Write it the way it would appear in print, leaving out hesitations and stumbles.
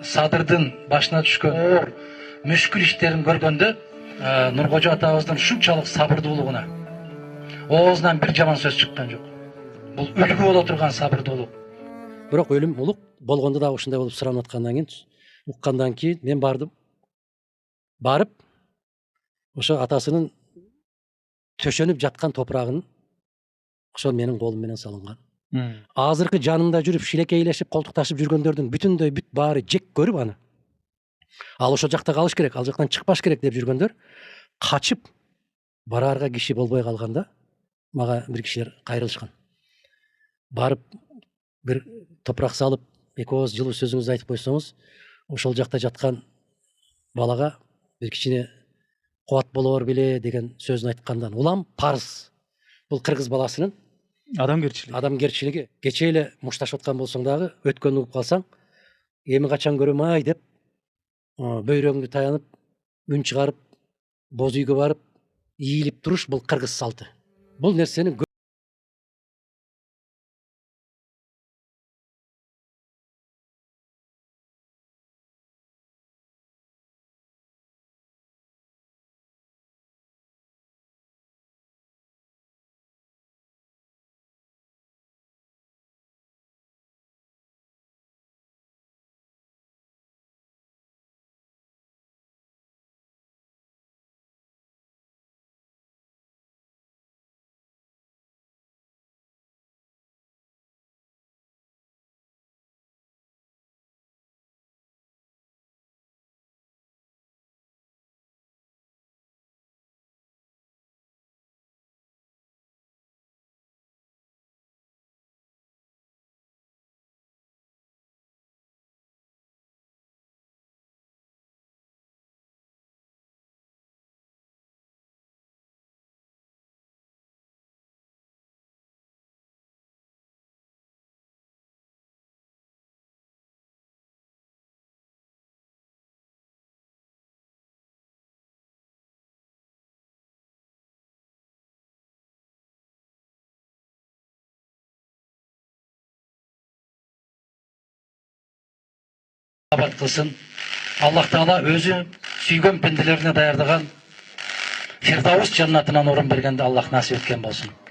Садырдын башына түшкөн оор мүшкүл иштерин көргөндө Нуркожо атабыздын ушунчалык сабырдуулугуна оозунан бир жаман сөз чыккан жок. Бул үлгү боло турган сабырдуулук. Бирок өлүм улук болгондо да ушундай болуп суранып аткандан кийин уккандан кийин мен бардым. Барып ошо атасынын төшөнүп жаткан топурагын ошол менин колум менен салынган. Азыркы жанымда жүрүп шилекейлешип колтукташып жүргөндөрдүн бүтүндөй бүт баары жек көрүп аны. Ал ошол жакта калыш керек, ал жактан чыкпаш керек деп жүргөндөр качып бараарга киши болбой калганда мага бир кишилер кайрылышкан. Барып бир топурак салып, эки ооз жылуу сөзүңүздү айтып койсоңуз, ошол жакта жаткан балага бир кичине кубат болоор беле деген сөзүн айткандан улам парыз. Бул кыргыз баласынын адамгерчилиги. Кечээ эле мушташып аткан болсоң дагы өткөнү угуп калсаң, эми качан көрөм ай деп бөйрөгүңдү таянып, үн чыгарып, боз үйгө барып, ийилип туруш бул кыргыз салты. Бул нерсени абад кылсын. Аллах Таала өзү сүйгөн пенделерине даярдаган Фирдаус жаннатынан орун бергенди Аллах насип эткен болсун.